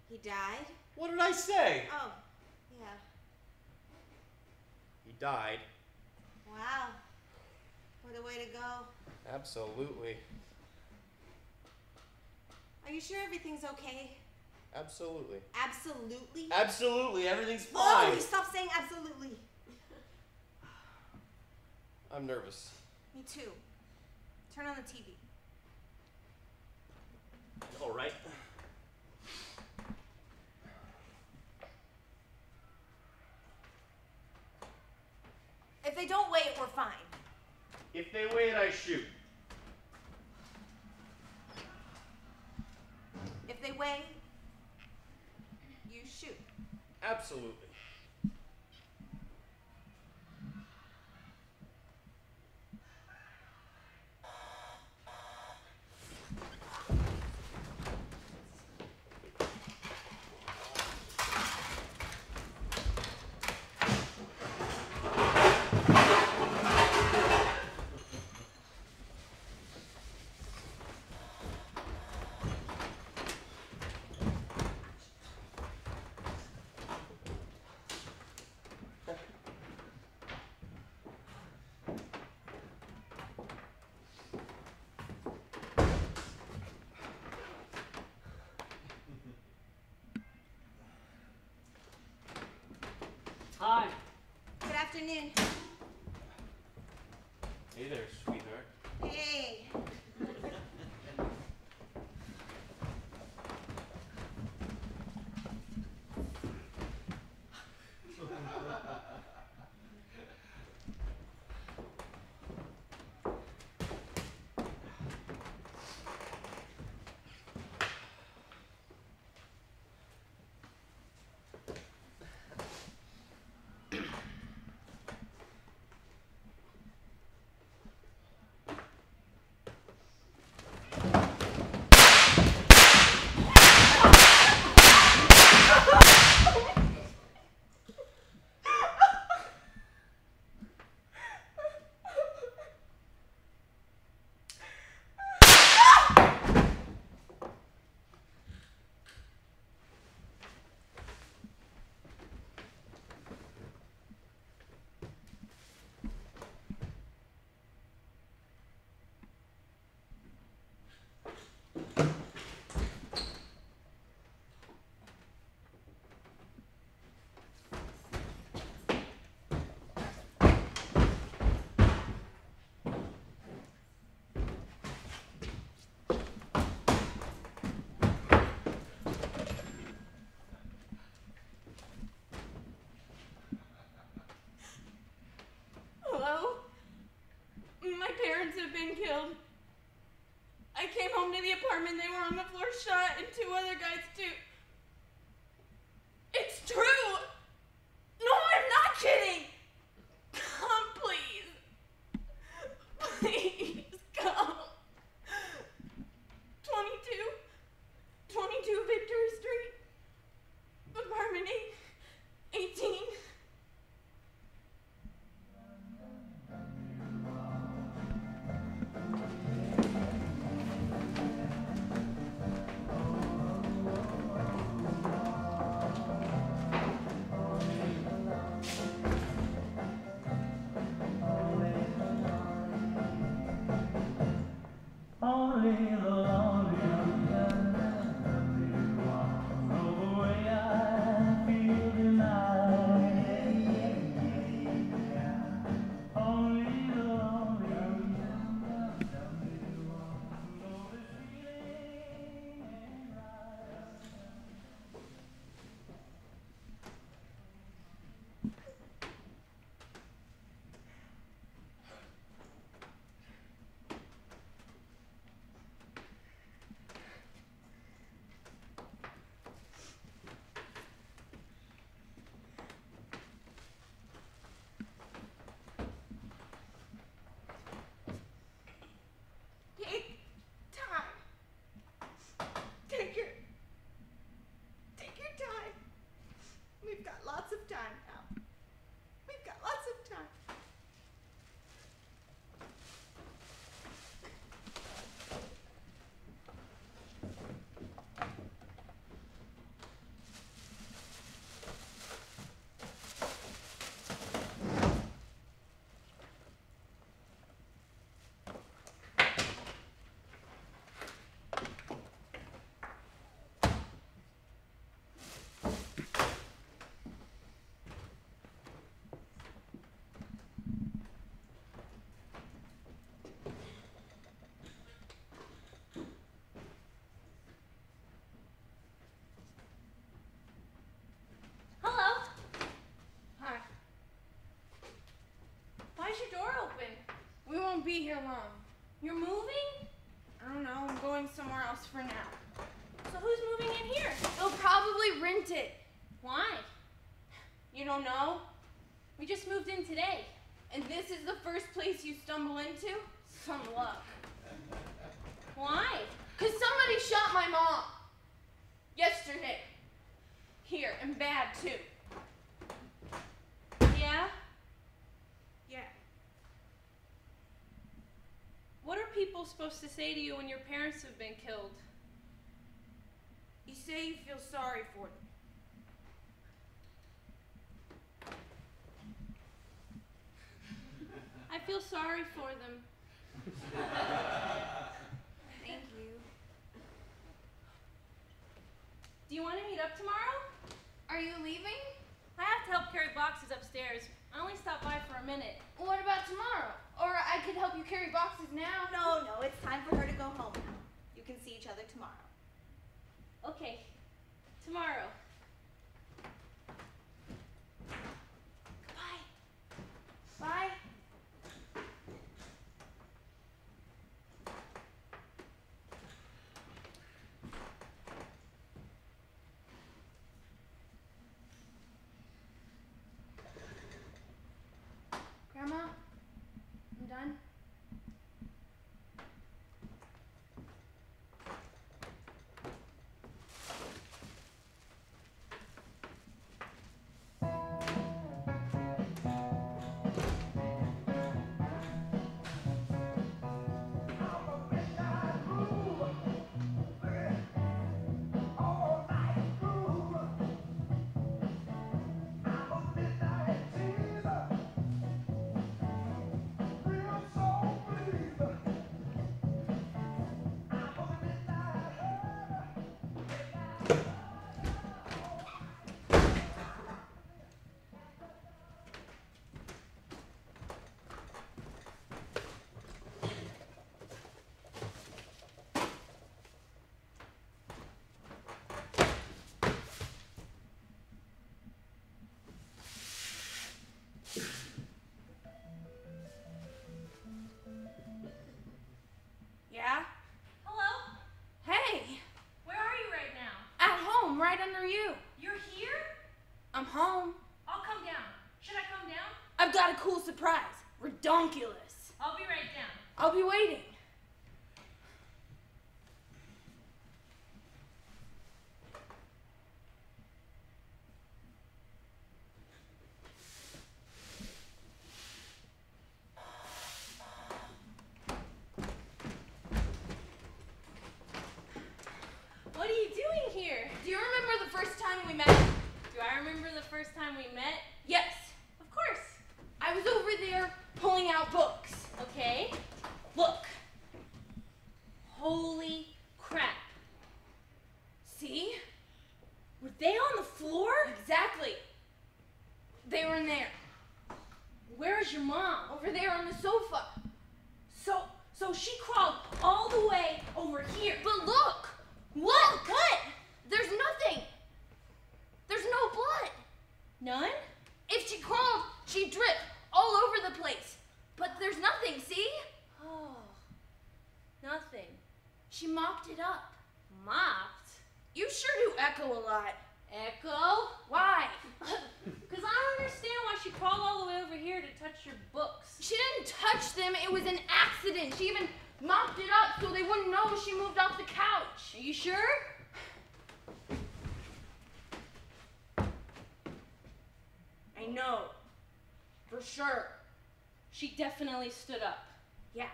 He died? What did I say? Oh, yeah. He died. Wow. What a way to go. Absolutely. Are you sure everything's okay? Absolutely. Absolutely? Absolutely, everything's fine. Oh, you stop saying absolutely. I'm nervous. Me too. Turn on the TV. All right. If they don't wait, we're fine. If they wait, I shoot. If they wait, you shoot. Absolutely. Hi. Good afternoon. Hey there, sweetheart. Hey. Hello? My parents have been killed. I came home to the apartment, they were on the floor shot, and 2 other guys too. It's true! No, I'm not kidding! Come, please. Please, come. 22 Victory Street, apartment 18. be here long. You're moving? I don't know. I'm going somewhere else for now. So who's moving in here? They'll probably rent it. Why? You don't know? We just moved in today. And this is the first place you stumble into? Some luck. Why? 'Cause somebody shot my mom. Yesterday. Here, and bad too. Yeah? Yeah. What are people supposed to say to you when your parents have been killed? You say you feel sorry for them. I feel sorry for them. Thank you. Do you want to meet up tomorrow? Are you leaving? I have to help carry boxes upstairs. I only stopped by for a minute. What about tomorrow? Or I could help you carry boxes now. No, it's time for her to go home now. You can see each other tomorrow. Okay, tomorrow. Bye. Bye. Grandma, I'm done. Yeah? Hello? Hey, Where are you right now? at home, right under you. You're here? I'm home. I'll come down. Should I come down? I've got a cool surprise. Redonkulous. I'll be right down. I'll be waiting. What are you doing here? Do you remember the first time we met? Do I remember the first time we met? Yes. Of course. I was over there pulling out books. Okay. Look. Holy crap. See? Were they on the floor? Exactly. They were in there. Where's your mom? Over there on the sofa. So she crawled all the way over here. But look! What? What? There's nothing. There's no blood. None? If she crawled, she'd drip all over the place. But there's nothing, see? Oh, nothing. She mopped it up. Mopped? You sure do echo a lot. Echo? Why? Because I don't understand why she crawled all the way over here to touch your books. She didn't touch them. It was an accident. She even mopped it up so they wouldn't know she moved off the couch. Are you sure? I know. For sure. She definitely stood up. Yeah.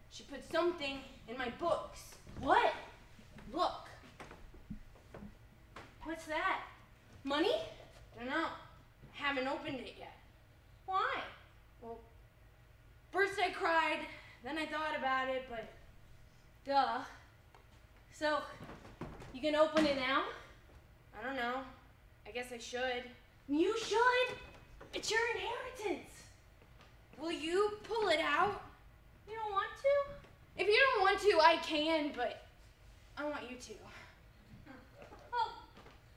She put something in my books. What? Look. What's that? Money? Dunno. I haven't opened it yet. Why? Well, first I cried, then I thought about it, but Duh. So, you can open it now? I don't know. I guess I should. You should. It's your inheritance. Will you pull it out? You don't want to? If you don't want to, I can, but I want you to. Oh,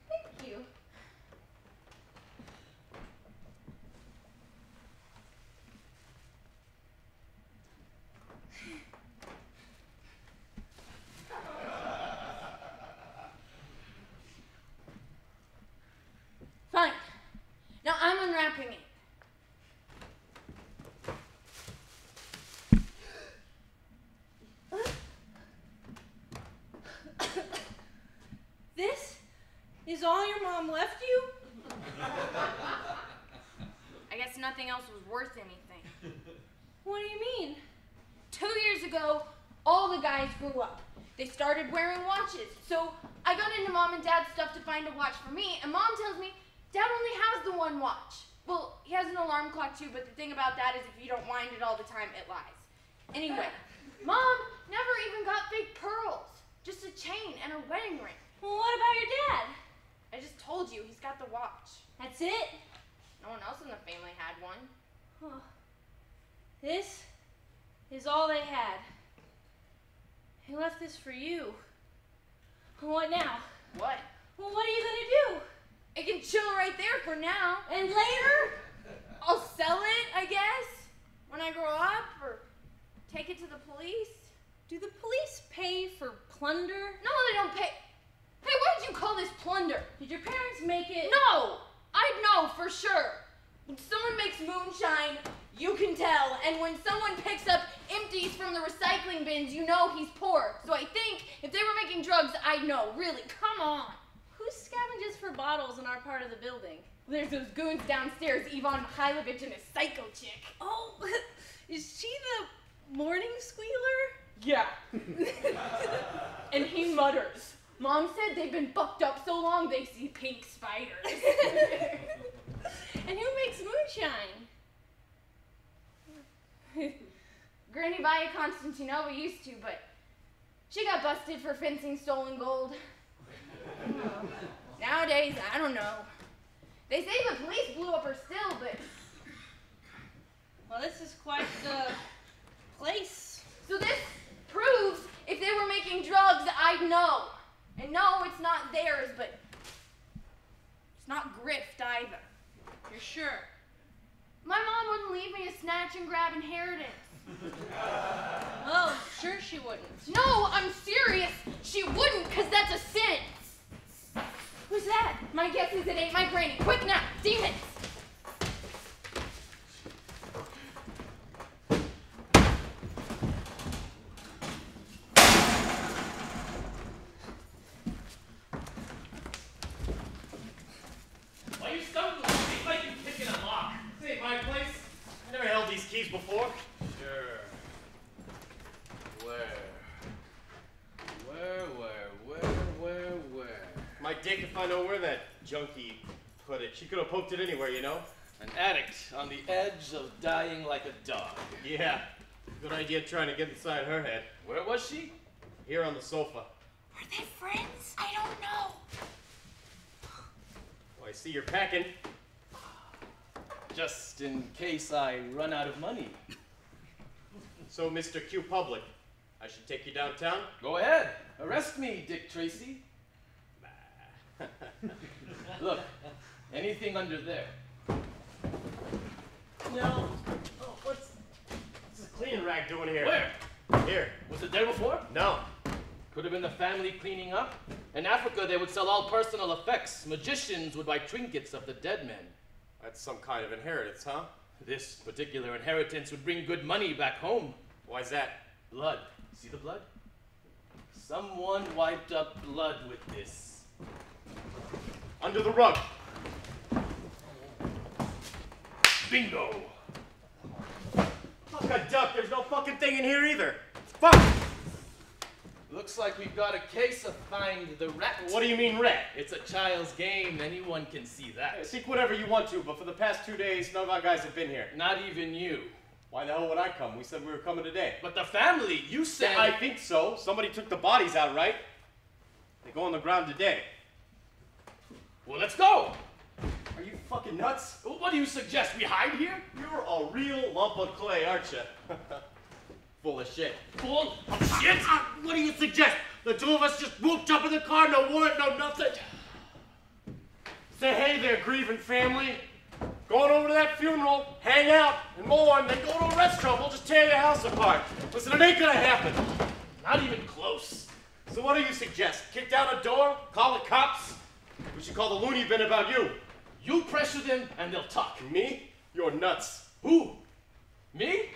thank you. else was worth anything. What do you mean? 2 years ago, all the guys grew up. They started wearing watches. So I got into Mom and Dad's stuff to find a watch for me, and Mom tells me Dad only has the one watch. Well, he has an alarm clock too, but the thing about that is if you don't wind it all the time, it lies. Anyway, Mom never even got fake pearls. Just a chain and a wedding ring. Well, what about your dad? I just told you, he's got the watch. That's it? No one else in the family had one. Huh. This is all they had. He left this for you. What now? What? Well, what are you gonna do? It can chill right there for now. And later? I'll sell it, I guess, when I grow up, or take it to the police. Do the police pay for plunder? No, they don't pay. Hey, what did you call this plunder? Did your parents make it? No! I'd know for sure. When someone makes moonshine, you can tell. And when someone picks up empties from the recycling bins, you know he's poor. So I think if they were making drugs, I'd know. Really, come on. Who scavenges for bottles in our part of the building? There's those goons downstairs, Ivan Mikhailovich and his psycho chick. Oh, is she the morning squealer? Yeah. And he mutters. Mom said they've been fucked up so long they see pink spiders. And who makes moonshine? Granny Vaya Konstantinova used to, but she got busted for fencing stolen gold. Nowadays, I don't know. They say the police blew up her still, but... Well, this is quite the place. So this proves if they were making drugs, I'd know. And no, it's not theirs, but it's not grift either. You're sure? My mom wouldn't leave me to snatch and grab inheritance. Oh, sure she wouldn't. No, I'm serious. She wouldn't, because that's a sin. Who's that? My guess is it ain't my granny. Quick now, demons! Why you stumbling? It's like you picking a lock. This ain't my place. I never held these keys before. Sure. Where? My dick if I know where that junkie put it. She could have poked it anywhere, you know? An addict on the edge of dying like a dog. Yeah. Good idea trying to get inside her head. Where was she? Here on the sofa. Are they friends? I don't know. Oh, I see you're packing. Just in case I run out of money. So, Mr. Q Public, I should take you downtown? Go ahead. Arrest me, Dick Tracy. Look, anything under there. No. Oh, what's this cleaning rag doing here? Where? Here. Was it there before? No. Could have been the family cleaning up. In Africa, they would sell all personal effects. Magicians would buy trinkets of the dead men. That's some kind of inheritance, huh? This particular inheritance would bring good money back home. Why's that? Blood. See the blood? Someone wiped up blood with this. Under the rug. Bingo! Fuck a duck, there's no fucking thing in here either. Fuck! Looks like we've got a case of Find the Rat. What do you mean rat? It's a child's game, anyone can see that. Think whatever you want to, but for the past 2 days, none of our guys have been here. Not even you. Why the hell would I come? We said we were coming today. But the family, you said... I think so. Somebody took the bodies out, right? They go on the ground today. Well, let's go! Are you fucking nuts? What do you suggest, we hide here? You're a real lump of clay, aren't you? Full of shit. Full of shit? What do you suggest? The two of us just whooped up in the car, no warrant, no nothing. Say hey there, grieving family. Going over to that funeral, hang out, and mourn, then go to a restaurant, we'll just tear your house apart. Listen, it ain't gonna happen. Not even close. So what do you suggest? Kick down a door? Call the cops? We should call the loony bin about you. You pressure them, and they'll talk. Me? You're nuts. Who? Me?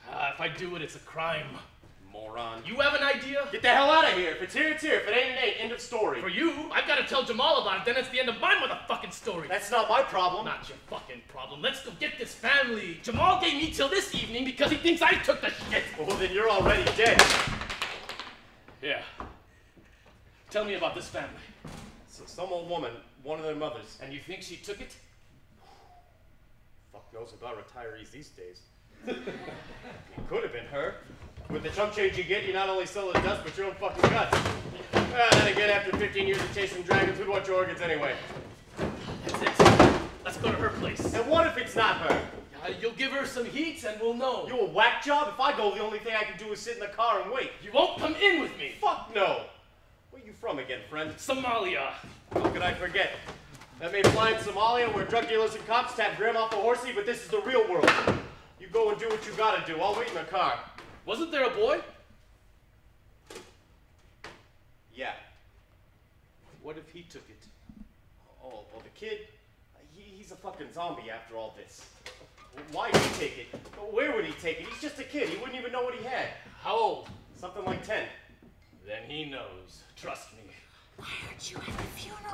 If I do it, it's a crime. moron. You have an idea? Get the hell out of here. If it's here, it's here. If it ain't, it ain't. End of story. For you, I've got to tell Jamal about it, then it's the end of my motherfucking story. That's not my problem. Not your fucking problem. Let's go get this family. Jamal gave me till this evening because he thinks I took the shit. Well, then you're already dead. Yeah. Tell me about this family. Some old woman, one of their mothers. And you think she took it? Fuck knows about retirees these days. It could have been her. With the chump change you get, you not only sell the dust, but your own fucking guts. Well, then again, after 15 years of chasing dragons, who'd want your organs anyway? That's it. Let's go to her place. And what if it's not her? You'll give her some heat and we'll know. You a whack job? If I go, the only thing I can do is sit in the car and wait. You won't come in with me. Fuck no. Where you from again, friend? Somalia. How could I forget? That may fly in Somalia where drug dealers and cops tap Graham off a horsey, but this is the real world. You go and do what you gotta do. I'll wait in the car. Wasn't there a boy? Yeah. What if he took it? Oh, well, the kid, he's a fucking zombie after all this. Why'd he take it? Where would he take it? He's just a kid. He wouldn't even know what he had. How old? Something like 10. Then he knows. Trust me. Why aren't you at the funeral?